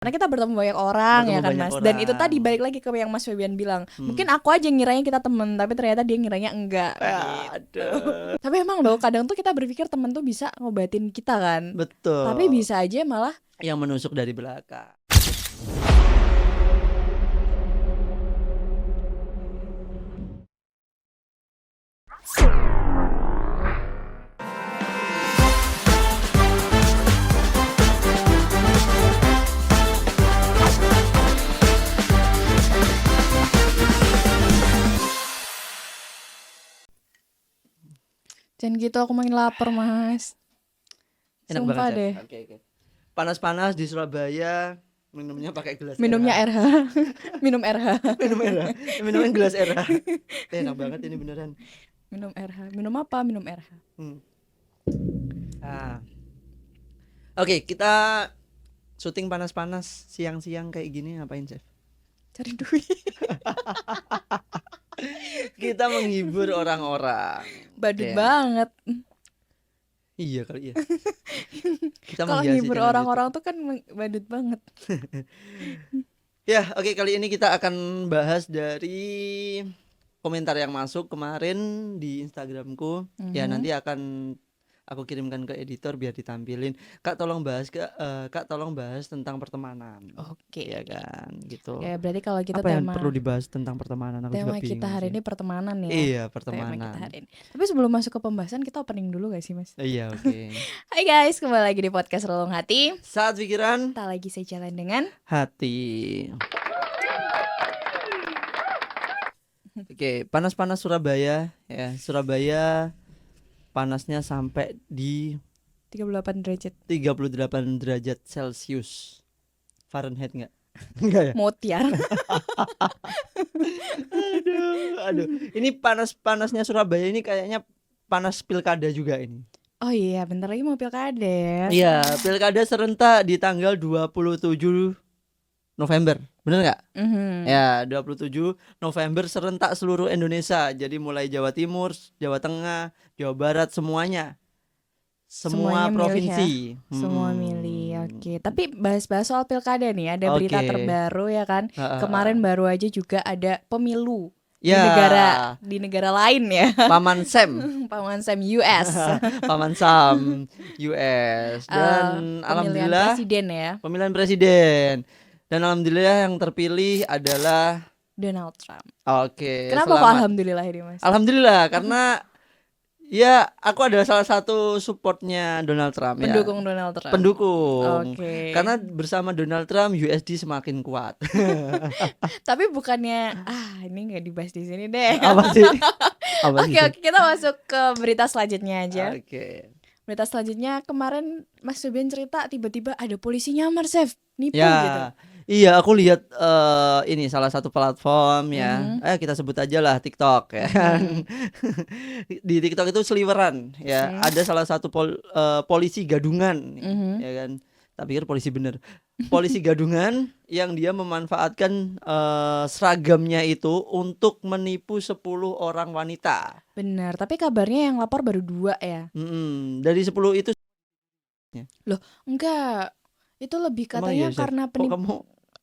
Karena kita bertemu banyak orang Bertemu ya kan banyak Mas. Dan itu orang. tadi balik lagi ke yang Mas Febian bilang. Mungkin aku aja ngiranya kita temen, tapi ternyata dia ngiranya enggak gitu. Aduh. Tapi emang loh kadang tuh kita berpikir temen tuh bisa ngobatin kita kan. Tapi Betul. bisa aja malah Yang menusuk dari belakang. jangan gitu, aku makin lapar Mas. Enak Sumpah banget, deh. Chef. Oke. Panas-panas di Surabaya, minumnya pakai gelas Minumnya RH. RH. Minum RH. Minum RH. Minumnya gelas RH. Enak banget ini beneran. Minum RH. Minum apa? Minum RH. Ah. Oke, kita syuting panas-panas siang-siang kayak gini ngapain, Chef? Cari duit. Kita menghibur orang-orang. Badut Ya. banget. Iya kali ya. Kita Kalau menghiasi ngibur channel orang-orang YouTube. tuh kan badut banget. Ya, oke, kali ini kita akan bahas dari komentar yang masuk kemarin di Instagramku. Ya, nanti akan aku kirimkan ke editor biar ditampilin. Kak tolong bahas Kak tolong bahas tentang pertemanan. Oke. Ya kan, gitu. Ya berarti kalau kita Apa yang tema perlu dibahas tentang pertemanan? Aku juga tema kita bingung hari sih. ini pertemanan ya. Iya, Tema kita pertemanan. hari ini. Tapi sebelum masuk ke pembahasan kita opening dulu gak sih Mas? Iya, oke. Hai guys, kembali lagi di podcast Relung Hati. Saat pikiran, Tak lagi saya jalan dengan hati. Oke, panas-panas Surabaya ya. Surabaya panasnya sampai di 38 derajat. 38 derajat Celcius. Fahrenheit enggak? Enggak ya? Motiar. Aduh. Ini panas-panasnya Surabaya ini kayaknya panas pilkada juga ini. Oh iya, bentar lagi mau pilkada. Iya, pilkada serentak di tanggal 27 November. Bener nggak? Ya, 27 November serentak seluruh Indonesia. Jadi mulai Jawa Timur, Jawa Tengah, Jawa Barat semuanya. Semua Semuanya provinsi. milih ya. Semua milih. Oke. Tapi bahas-bahas soal pilkada nih, ada berita Oke. terbaru ya kan. Kemarin baru aja juga ada pemilu Ya. di negara lain ya. Paman Sam. Paman Sam US. Paman Sam US. Dan Pemilihan alhamdulillah presiden ya. pemilihan presiden. Dan alhamdulillah yang terpilih adalah Donald Trump. Oke. Kenapa kok Selamat. alhamdulillah ini Mas? Alhamdulillah karena ya aku adalah salah satu supportnya Donald Trump. Pendukung ya. Donald Trump. Pendukung. Oke. Karena bersama Donald Trump USD semakin kuat. Tapi bukannya ini nggak dibahas di sini deh. Apa sih? Apa sih? Oke, kita masuk ke berita selanjutnya aja. Oke. Berita selanjutnya kemarin Mas Febian cerita tiba-tiba ada polisi nyamar, Chef. Nipu Ya, gitu. iya aku lihat ini salah satu platform ya. Kita sebut aja lah TikTok ya. Di TikTok itu seliweran ya. Ada salah satu polisi gadungan ya kan. Tak pikir polisi bener. Polisi gadungan yang dia memanfaatkan seragamnya itu untuk menipu 10 orang wanita. Benar, tapi kabarnya yang lapor baru 2 ya. Dari 10 itu Loh, enggak. Itu lebih emang katanya iya, Chef? karena Kok kamu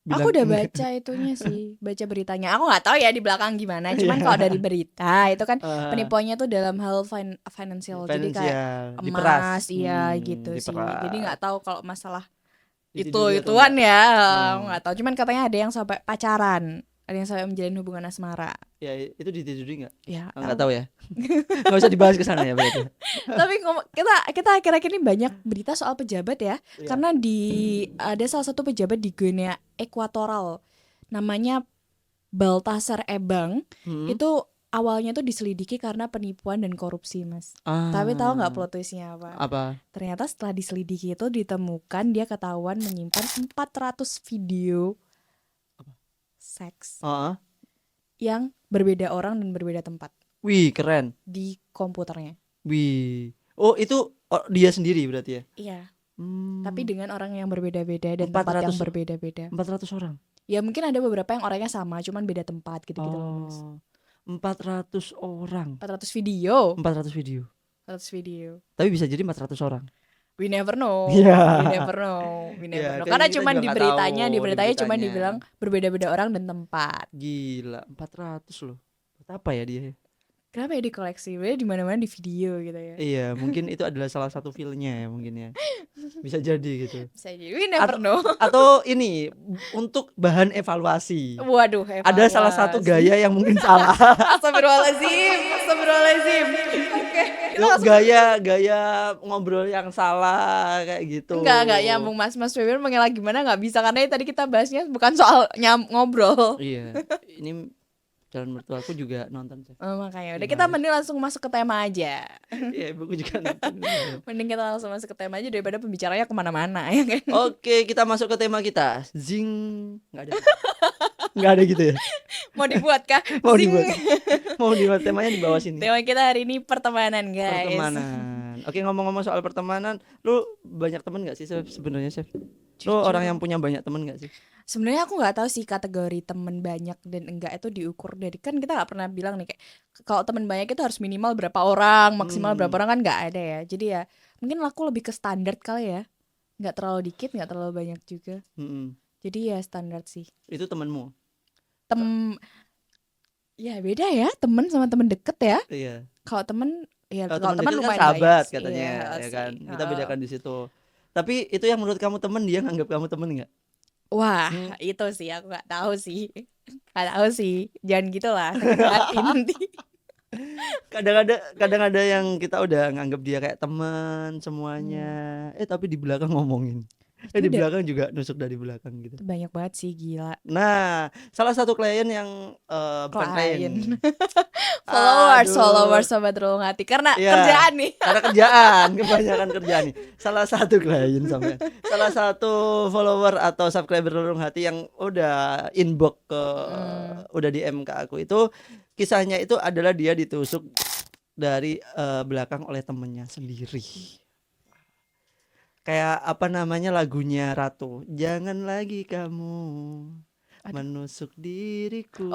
bilang Aku udah enggak? baca itunya sih, baca beritanya. Aku nggak tahu ya di belakang gimana. Cuman kalau dari berita itu kan penipuannya tuh dalam hal financial. Jadi kayak diperas. emas, iya gitu sih. Diperas. Jadi nggak tahu kalau masalah Ditiduri atau ituan enggak. ya, nggak tahu. Cuman katanya ada yang sampai pacaran, ada yang sampai menjalin hubungan asmara. Ya itu ditiduri nggak? Ya, Nggak tahu ya. Nggak usah dibahas ke sana ya berarti. Tapi kita akhir-akhir ini banyak berita soal pejabat ya. Karena ada salah satu pejabat di Guinea Ekuatoral namanya Baltasar Ebang. Itu awalnya tuh diselidiki karena penipuan dan korupsi, Mas. Tapi tahu nggak plot twistnya apa? Apa? Ternyata setelah diselidiki itu ditemukan dia ketahuan menyimpan 400 video seks yang berbeda orang dan berbeda tempat. Wih, keren. Di komputernya. Wih. Oh, itu dia sendiri berarti ya? Iya. Tapi dengan orang yang berbeda-beda dan tempat yang berbeda-beda. 400 orang? Ya mungkin ada beberapa yang orangnya sama, cuman beda tempat gitu-gitu loh, Mas. 400 orang. 400 video. 400 video. 400 video. Tapi bisa jadi 400 orang. We never know. Iya. We never know. We never Iya, know. kan Karena kita cuman juga di nggak beritanya, tahu, di di beritanya cuman beritanya. dibilang berbeda-beda orang dan tempat. Gila, 400 loh. Buat apa ya dia? Kenapa ya dikoleksi? Sebenarnya di mana-mana di video gitu ya. Iya, mungkin itu adalah salah satu feel-nya ya mungkin ya. Bisa jadi gitu. Bisa jadi. We never Atau, know. atau ini untuk bahan evaluasi. Waduh, Ada salah satu evaluasi. gaya yang mungkin salah. Astagfirullahaladzim. Astagfirullahaladzim. Oke. Kita Yuk, langsung gaya ngobrol yang salah kayak gitu. Enggak nyambung Mas Febian mengelak gimana nggak bisa karena tadi kita bahasnya bukan soal ngobrol. Iya, ini calon mertuaku juga nonton. Makanya udah Gimana? kita mending langsung masuk ke tema aja. Iya, ibuku juga nonton. Mending kita langsung masuk ke tema aja daripada pembicaranya kemana-mana ya kan. Oke, kita masuk ke tema kita. Zing, nggak ada gitu ya. Mau dibuat kah? Mau Zing. dibuat temanya di bawah sini. Tema kita hari ini pertemanan guys. Pertemanan. Oke, ngomong-ngomong soal pertemanan, lu banyak temen nggak sih sebenarnya, Chef? Lu orang yang punya banyak temen nggak sih? Sebenarnya aku nggak tahu sih kategori temen banyak dan enggak itu diukur dari kan kita nggak pernah bilang nih kayak kalau temen banyak itu harus minimal berapa orang, maksimal berapa orang kan nggak ada ya. Jadi ya mungkin aku lebih ke standar kali ya, nggak terlalu dikit, nggak terlalu banyak juga. Jadi ya standar sih. Itu temenmu? Ya beda ya temen sama temen deket ya. Iya. Kalau temen ya Kalau kalau temen temen deket kan lumayan sahabat banyak katanya, sih. ya kan. Sih. Kita bedakan di situ. Tapi itu yang menurut kamu temen, dia nganggap kamu temen nggak? Wah, itu sih aku nggak tahu sih. Nggak tahu sih. Jangan gitulah, sakit hati nanti. Kadang ada yang kita udah nganggap dia kayak teman semuanya. Tapi di belakang ngomongin. Di belakang juga nusuk dari belakang gitu. Itu banyak banget sih, gila. Nah, salah satu klien yang bukan klien. Followers Sobat Relung Hati. Karena kerjaan nih. Karena kerjaan, kebanyakan kerjaan nih. Salah satu klien sampai. Salah satu follower atau subscriber Relung Hati yang udah inbox ke udah DM ke aku itu, kisahnya itu adalah dia ditusuk dari belakang oleh temennya sendiri. Kayak apa namanya lagunya Ratu, jangan lagi kamu menusuk diriku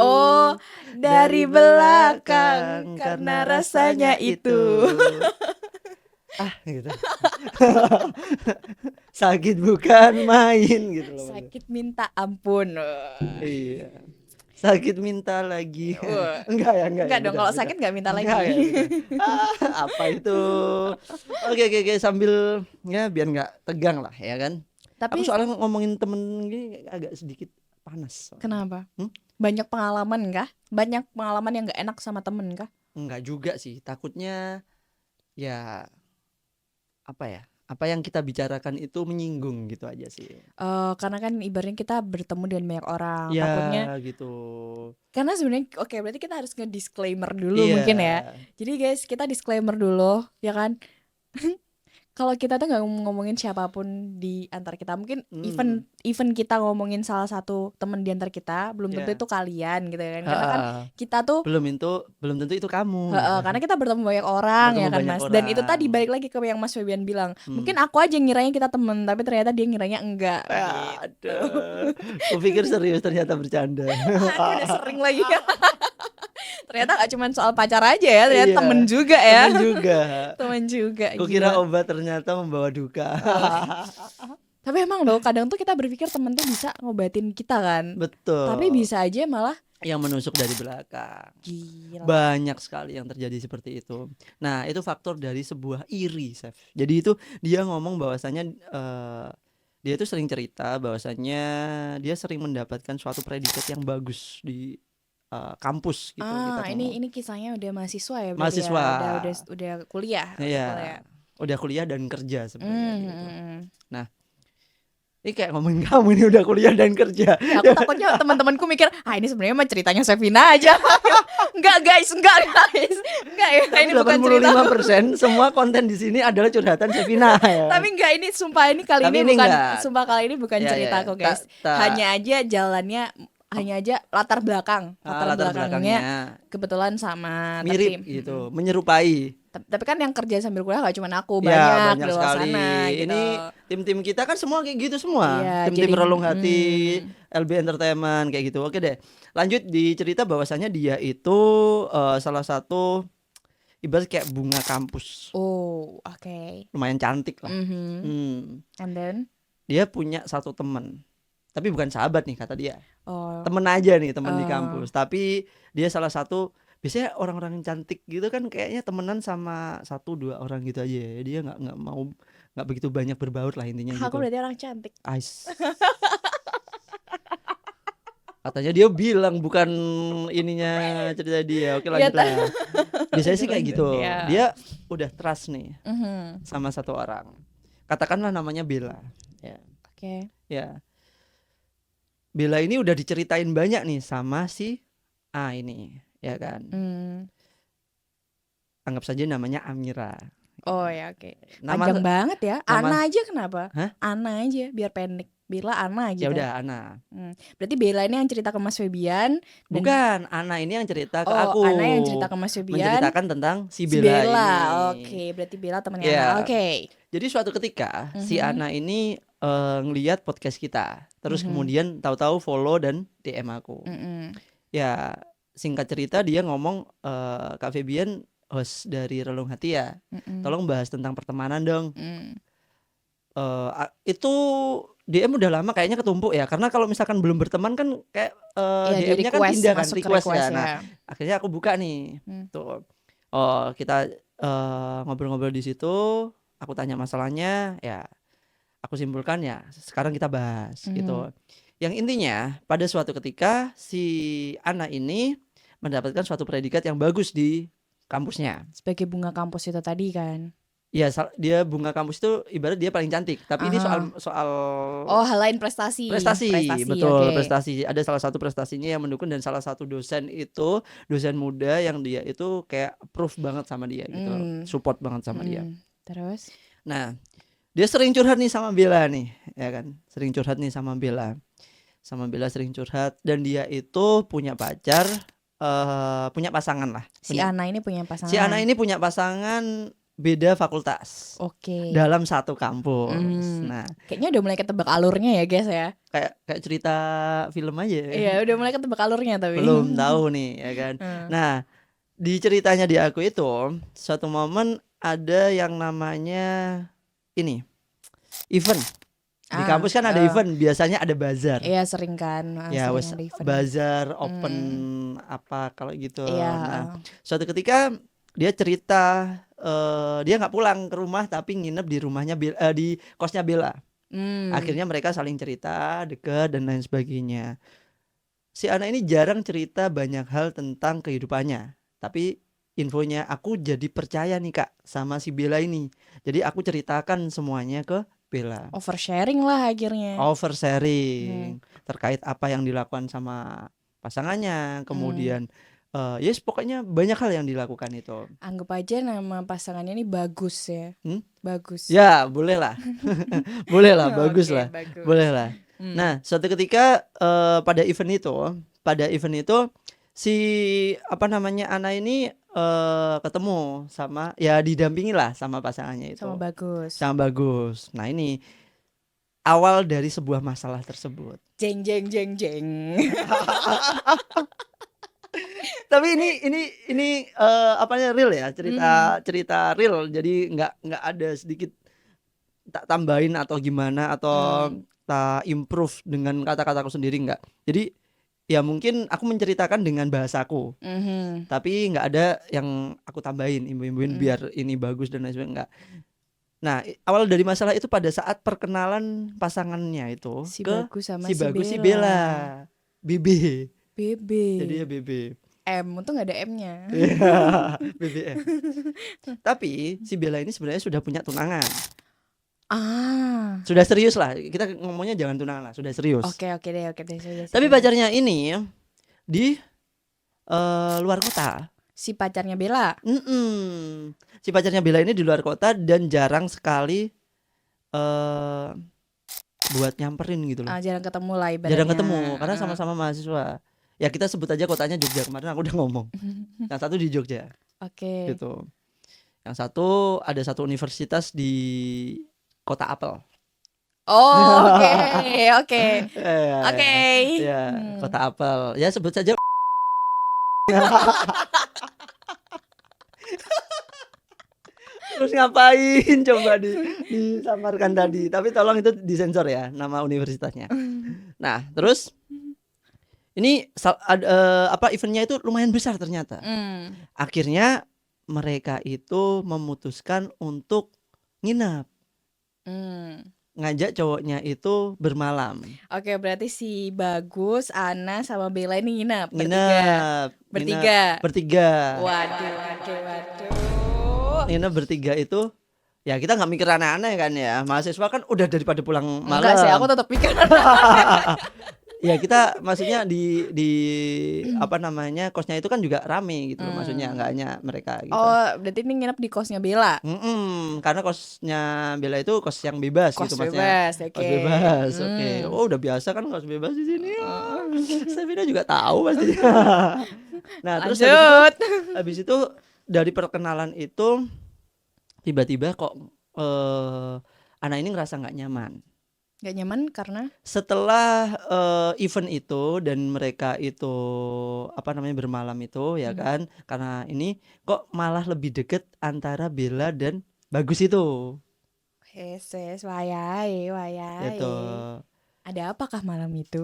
dari belakang karena rasanya itu. Gitu. Sakit bukan main gitu loh. Sakit minta ampun. Iya. Sakit minta lagi. Enggak dong, kalau sakit enggak minta lagi. Apa itu? Oke, sambil ya biar enggak tegang lah ya kan. Tapi aku soalnya ngomongin temen gini agak sedikit panas. Kenapa? Banyak pengalaman kah? Banyak pengalaman yang enggak enak sama temen kah? Enggak juga sih. Takutnya ya apa ya? Apa yang kita bicarakan itu menyinggung gitu aja sih. Karena kan ibaratnya kita bertemu dengan banyak orang, ya, takutnya gitu. Karena sebenarnya berarti kita harus nge-disclaimer dulu mungkin ya. Jadi guys, kita disclaimer dulu ya kan. Kalau kita tuh nggak ngomongin siapapun di antar kita, mungkin even kita ngomongin salah satu temen di antar kita, belum tentu itu kalian gitu kan. Karena kan kita tuh belum tentu itu kamu. Karena kita bertemu banyak orang ya kan Mas. Dan itu tadi balik lagi ke yang Mas Febian bilang. Mungkin aku aja ngiranya kita temen, tapi ternyata dia ngiranya enggak. Gitu. Aku pikir serius, ternyata bercanda. Udah sering lagi. Ternyata gak cuma soal pacar aja ya, ternyata temen juga ya. Temen juga. Kukira obat ternyata membawa duka. Tapi emang loh, kadang tuh kita berpikir temen tuh bisa ngobatin kita kan. Betul. Tapi bisa aja malah yang menusuk dari belakang. Gila. Banyak sekali yang terjadi seperti itu. Nah, itu faktor dari sebuah iri, Chef. Jadi itu dia ngomong bahwasannya dia tuh sering cerita bahwasannya dia sering mendapatkan suatu predikat yang bagus di kampus gitu. Ini kisahnya udah mahasiswa ya? Mahasiswa. Ya? Udah kuliah. Iya. Udah kuliah dan kerja sebenarnya gitu. Nah, ini kayak ngomongin kamu ini udah kuliah dan kerja. Ya, aku takutnya teman-temanku mikir, ini sebenarnya mah ceritanya Sevina aja. Enggak guys. Enggak ya. Tapi ini bukan cerita. 85% semua konten di sini adalah curhatan Sevina ya. Tapi enggak, ini sumpah kali ini bukan ceritaku guys. Hanya aja jalannya latar belakangnya kebetulan sama mirip gitu, menyerupai. Tapi kan yang kerja sambil kuliah gak cuma aku, banyak di luar sana gitu. Ini tim-tim kita kan semua kayak gitu semua. Iya, Tim-tim Relung Hati, LB Entertainment kayak gitu. Oke deh. Lanjut dicerita bahwasannya dia itu salah satu ibarat kayak bunga kampus, Oh, oke. lumayan cantik lah. Mhm. And then Dia punya satu teman, tapi bukan sahabat nih kata dia, oh. temen aja nih, temen di Oh. kampus. Tapi dia salah satu, biasanya orang-orang yang cantik gitu kan kayaknya temenan sama 1-2 orang gitu aja ya. Dia nggak mau, nggak begitu banyak berbaur lah intinya Aku gitu. berarti orang cantik. Ais. Katanya dia bilang bukan ininya cerita dia. Oke Iya, lanjut lah. Biasanya sih kayak lanjut, gitu. ya. Dia udah trust nih Mhm. sama satu orang. Katakanlah namanya Bella. Ya. Oke. Ya. Bella ini udah diceritain banyak nih sama si A ini, ya kan. Anggap saja namanya Amira. Oh ya, oke. Nama Panjang banget ya. nama- Ana aja kenapa? Hah? Ana aja biar pendek. Bella Ana gitu. Ya udah Ana. Berarti Bella ini yang cerita ke Mas Febian dan Bukan, Ana ini yang cerita ke oh, aku. Ana yang cerita ke Mas Febian. Menceritakan tentang si Si Bella, Bella. ini. Oke, berarti Bella temannya Ya. Ana. Oke. Jadi suatu ketika si Ana ini ngeliat podcast kita, terus kemudian tahu-tahu follow dan DM aku. Ya singkat cerita dia ngomong, Kak Febian host dari Relung Hati ya, tolong bahas tentang pertemanan dong. Itu DM udah lama kayaknya ketumpuk ya, karena kalau misalkan belum berteman kan kayak Ya, di DM-nya kan request, pindah kan, masuk ke request ya. request Nah ya. akhirnya aku buka nih, tuh, kita ngobrol-ngobrol di situ, aku tanya masalahnya, ya aku simpulkan ya sekarang kita bahas gitu. Yang intinya pada suatu ketika si Ana ini mendapatkan suatu predikat yang bagus di kampusnya. Sebagai bunga kampus itu tadi kan. Ya dia bunga kampus itu ibarat dia paling cantik. Tapi ini soal Oh, hal lain prestasi. betul, oke. prestasi. Ada salah satu prestasinya yang mendukung dan salah satu dosen itu dosen muda yang dia itu kayak approve banget sama dia gitu, support banget sama dia. Terus? Nah, dia sering curhat nih sama Bella nih, ya kan? Sering curhat nih sama Bella. Sama Bella sering curhat dan dia itu punya pacar, punya pasangan lah. Si Ana ini punya pasangan. Si Ana ini punya pasangan beda fakultas. Oke. Dalam satu kampus. Nah, kayaknya udah mulai ketebak alurnya ya, guys ya. Kayak cerita film aja. Iya, udah mulai ketebak alurnya tapi. Belum tahu nih, ya kan. Nah, di ceritanya di aku itu, suatu momen ada yang namanya ini event. Di kampus kan ada event, biasanya ada bazar. Iya, sering kan. Ya, sering ada event. bazar, open apa kalau gitu. Iya. Nah, suatu ketika dia cerita dia nggak pulang ke rumah tapi nginep di rumahnya di kosnya Bella. Akhirnya mereka saling cerita, dekat dan lain sebagainya. Si Ana ini jarang cerita banyak hal tentang kehidupannya, tapi infonya aku jadi percaya nih Kak sama si Bella ini. Jadi aku ceritakan semuanya ke Bella. Oversharing lah akhirnya. Oversharing terkait apa yang dilakukan sama pasangannya, kemudian yes pokoknya banyak hal yang dilakukan itu. Anggap aja nama pasangannya ini bagus ya. Bagus. Ya boleh lah. Boleh lah, bagus Oke, lah. bagus. Boleh lah. Nah suatu ketika pada event itu si Ana ini ketemu sama, ya didampingi lah sama pasangannya itu. Sama bagus. Nah ini awal dari sebuah masalah tersebut. Jeng jeng jeng jeng. Tapi ini real ya, cerita real, jadi nggak ada sedikit tak tambahin atau gimana atau tak improve dengan kata-kataku sendiri, nggak. Jadi ya mungkin aku menceritakan dengan bahasaku, tapi nggak ada yang aku tambahin imbu-imbuin biar ini bagus dan lain sebagainya, nggak. Nah awal dari masalah itu pada saat perkenalan pasangannya itu Si ke Bagus sama si si Bagus si Bella. Bella BB. jadi ya BB. M untung gak ada M-nya. BBM. Tapi si Bella ini sebenarnya sudah punya tunangan. Sudah serius lah. Kita ngomongnya jangan tunangan lah, sudah serius. Oke deh. Tapi pacarnya ini di luar kota. Si pacarnya Bella. Si pacarnya Bella ini di luar kota dan jarang sekali buat nyamperin gitu loh. Jarang ketemu lah ibaratnya. Jarang ketemu karena sama-sama mahasiswa. Ya kita sebut aja kotanya Jogja, kemarin aku udah ngomong. Yang satu di Jogja. Oke. Gitu. Yang satu ada satu universitas di Kota Apel. Oh, oke. Ya, Kota Apel. Ya sebut saja. Terus ngapain coba disamarkan tadi. Tapi tolong itu disensor ya nama universitasnya. Nah, terus ini eventnya itu lumayan besar ternyata. Akhirnya mereka itu memutuskan untuk nginep. Ngajak cowoknya itu bermalam. Oke, berarti si Bagus, Ana sama Bella ini nginep Bertiga. Waduh. Nginep bertiga itu ya kita nggak mikir aneh-aneh kan ya. Mahasiswa kan udah daripada pulang malam. Enggak sih, aku tetap pikir. Ya kita maksudnya di apa namanya kosnya itu kan juga rame gitu loh, maksudnya nggak hanya mereka gitu. Oh, berarti ini nginep di kosnya Bella. Karena kosnya Bella itu kos yang bebas Kos gitu maksudnya. bebas, oke. Kos bebas, oke. Oh udah biasa kan kos bebas di sini. Sabina juga tahu pasti. Nah terus Lanjut. habis itu dari perkenalan itu tiba-tiba kok anak ini ngerasa nggak nyaman. Gak nyaman karena Setelah event itu dan mereka itu apa namanya bermalam itu ya kan, karena ini kok malah lebih deket antara Bella dan Bagus itu. Heses, wayai. Gitu. Ada apakah malam itu?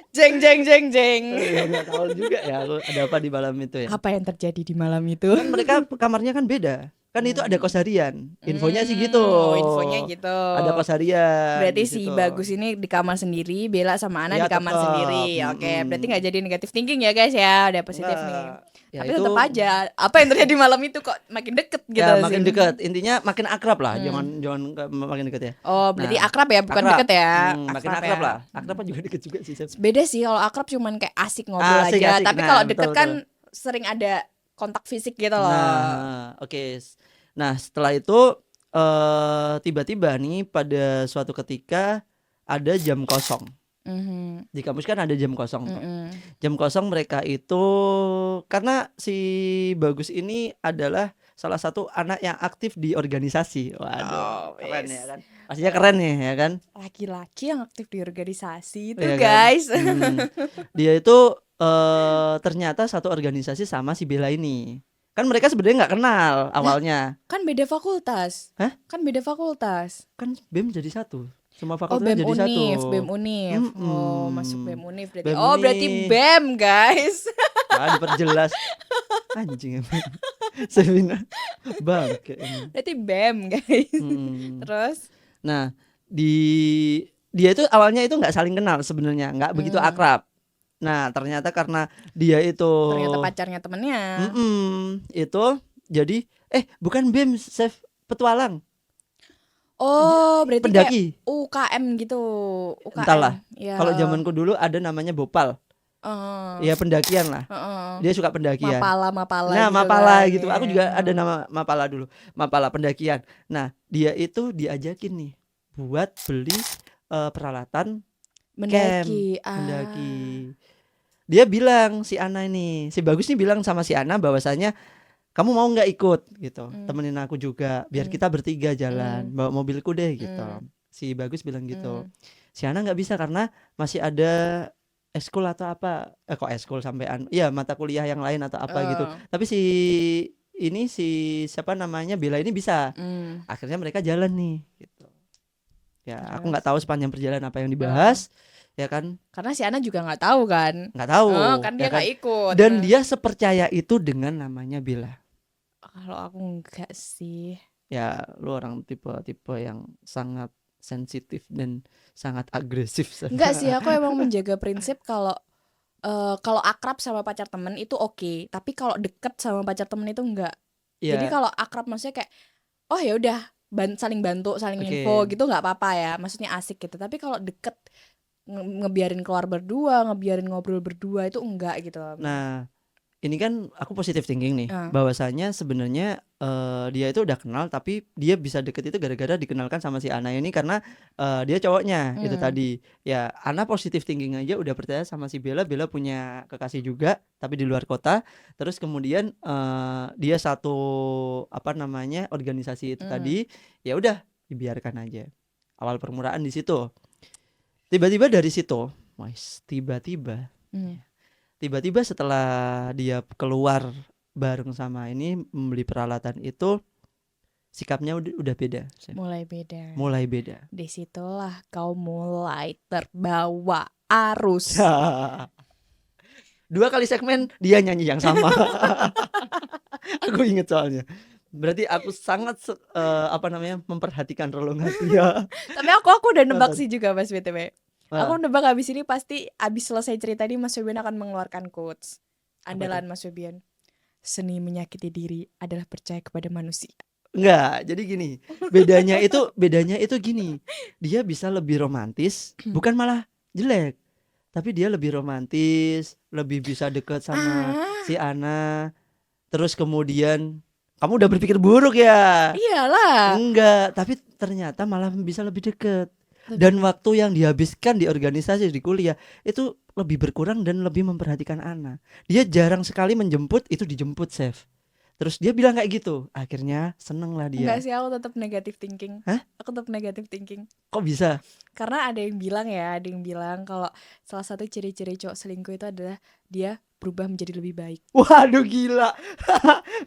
Jeng. Ya, nggak tahu juga ya ada apa di malam itu ya. Apa yang terjadi di malam itu? Kan mereka kamarnya kan beda. Kan itu ada kos harian. Infonya sih gitu. Oh, infonya gitu. Ada kos harian. Berarti di si situ. Bagus ini di kamar sendiri, Bella sama Ana Ya, di kamar tetap. sendiri. Oke, berarti nggak jadi negatif thinking ya guys ya, udah positif nih. Nggak. Ya, Tapi itu tetap aja, apa yang terjadi malam itu kok makin deket gitu ya makin sih. dekat. Intinya makin akrab lah. Jangan makin dekat ya. Oh, berarti Nah, akrab ya, bukan akrab. deket ya. Makin Akrab akrab ya. lah. Akrab juga deket juga sih. Sep. Beda sih kalau akrab cuman kayak asik ngobrol Asik, aja, asik. tapi Nah, kalau betul, deket kan sering ada kontak fisik gitu loh. Nah, oke. Nah, setelah itu tiba-tiba nih pada suatu ketika ada jam kosong. Di kampus kan ada jam kosong tuh. Jam kosong mereka itu karena si Bagus ini adalah salah satu anak yang aktif di organisasi. Waduh, keren ya kan. Pastinya keren nih ya kan. Laki-laki yang aktif di organisasi itu Iya kan? guys. Dia itu ternyata satu organisasi sama si Bella ini. Kan mereka sebenarnya nggak kenal awalnya. Kan beda fakultas. Hah? Kan beda fakultas. Kan BEM jadi satu. Semua Oh, fakultas BEM jadi satu. Unif, BEM Unif. Oh, masuk BEM Unif berarti. BEM Oh, berarti Unif. BEM, guys. Ah, diperjelas. Anjing emang. Sabina bangke ini. Berarti BEM, guys. Terus Nah, dia itu awalnya itu nggak saling kenal sebenarnya, nggak begitu akrab. Nah, ternyata karena dia itu ternyata pacarnya temennya. itu jadi bukan BEM, Chef Petualang. Oh, berarti Pendaki. kayak UKM gitu. UKM. Entahlah. Ya. Kalau zamanku dulu ada namanya Bopal. Ya pendakian lah. Dia suka pendakian. Mapala Nah, gitu Mapala kan, gitu. ya. Aku juga ada nama Mapala dulu. Mapala pendakian. Nah, dia itu diajakin nih buat beli peralatan Mendaki. camp, mendaki. Dia bilang si Ana ini, si Bagus nih bilang sama si Ana bahwasanya kamu mau nggak ikut gitu, temenin aku juga, biar kita bertiga jalan, bawa mobilku deh gitu. Si Bagus bilang gitu. Si Ana nggak bisa karena masih ada eskul atau apa, kok eskul sampean, iya mata kuliah yang lain atau apa gitu. Tapi si siapa namanya Bella ini bisa. Akhirnya mereka jalan nih gitu. Ya, aku nggak tahu sepanjang perjalanan apa yang dibahas, ya kan? Karena si Ana juga nggak tahu kan. Nggak tahu. Kan ya dia nggak ikut. Dan dia sepercaya itu dengan namanya Bella. Kalau aku enggak sih. Ya, lu orang tipe yang sangat sensitif dan sangat agresif. Enggak sih, aku emang menjaga prinsip kalau akrab sama pacar temen itu oke, tapi kalau deket sama pacar temen itu enggak. Ya. Jadi kalau akrab maksudnya kayak oh ya udah saling bantu, saling info gitu nggak apa-apa ya, maksudnya asik gitu. Tapi kalau deket ngebiarin keluar berdua, ngebiarin ngobrol berdua itu enggak gitu. Nah, ini kan aku positive thinking nih, bahwasanya sebenarnya dia itu udah kenal, tapi dia bisa deket itu gara-gara dikenalkan sama si Ana ini karena dia cowoknya itu tadi. Ya, Ana positive thinking aja udah percaya sama si Bella. Bella punya kekasih juga, tapi di luar kota. Terus kemudian dia satu organisasi itu tadi. Ya udah, dibiarkan aja. Awal permulaan di situ. Tiba-tiba dari situ, tiba-tiba setelah dia keluar bareng sama ini membeli peralatan itu, sikapnya udah beda, Chef. Mulai beda. Mulai beda. Disitulah kau mulai terbawa arus. 2 kali segmen dia nyanyi yang sama. Aku inget soalnya. Berarti aku sangat memperhatikan relung hati ya. Tapi aku udah nebak sih juga Mas BTW. Wah. Aku nebak abis ini pasti abis selesai cerita ini Mas Febian akan mengeluarkan quotes andalan Mas Febian. Seni menyakiti diri adalah percaya kepada manusia. Enggak, jadi gini. Bedanya itu gini. Dia bisa lebih romantis, bukan malah jelek. Tapi dia lebih romantis, lebih bisa deket sama si Ana. Terus kemudian kamu udah berpikir buruk ya? Iyalah. Enggak, tapi ternyata malah bisa lebih deket. Dan waktu yang dihabiskan di organisasi di kuliah itu lebih berkurang dan lebih memperhatikan Ana. Dia jarang sekali menjemput, itu dijemput Chef. Terus dia bilang kayak gitu. Akhirnya seneng lah dia. Enggak sih, aku tetap negative thinking. Hah? Aku tetap negative thinking. Kok bisa? Karena ada yang bilang kalau salah satu ciri-ciri cowok selingkuh itu adalah dia berubah menjadi lebih baik. Waduh gila.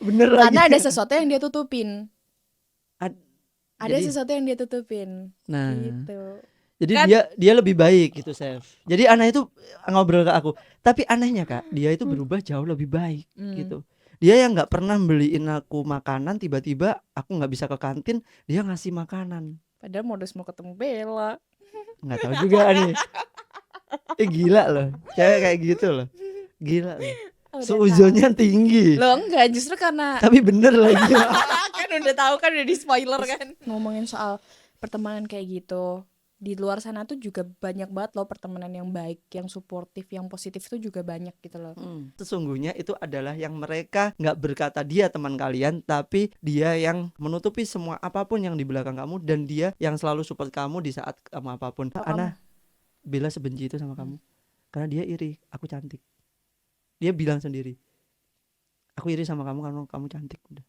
Bener lagi. Karena ada sesuatu yang dia tutupin. Ada jadi- sesuatu yang dia tutupin. Nah, Gitu. jadi Kan- dia lebih baik gitu, Chef. Jadi Ana itu ngobrol ke aku. Tapi anehnya Kak, dia itu berubah jauh lebih baik gitu. Dia yang nggak pernah beliin aku makanan, tiba-tiba aku nggak bisa ke kantin, dia ngasih makanan. Padahal modus mau ketemu Bella. Nggak tahu juga nih. Gila loh, cewek kayak gitu loh. Gila loh. Udah Seuzonnya tinggi. tahu. Loh enggak, justru karena Tapi bener lagi. kan udah tahu kan, udah di spoiler kan. Ngomongin soal pertemanan kayak gitu, di luar sana tuh juga banyak banget loh pertemanan yang baik, yang suportif, yang positif itu juga banyak gitu loh. Sesungguhnya itu adalah yang mereka nggak berkata dia teman kalian, tapi dia yang menutupi semua apapun yang di belakang kamu, dan dia yang selalu support kamu di saat kamu apapun. Ana, Bella sebenci itu sama kamu karena dia iri aku cantik. Dia bilang sendiri, aku iri sama kamu karena kamu cantik. Udah.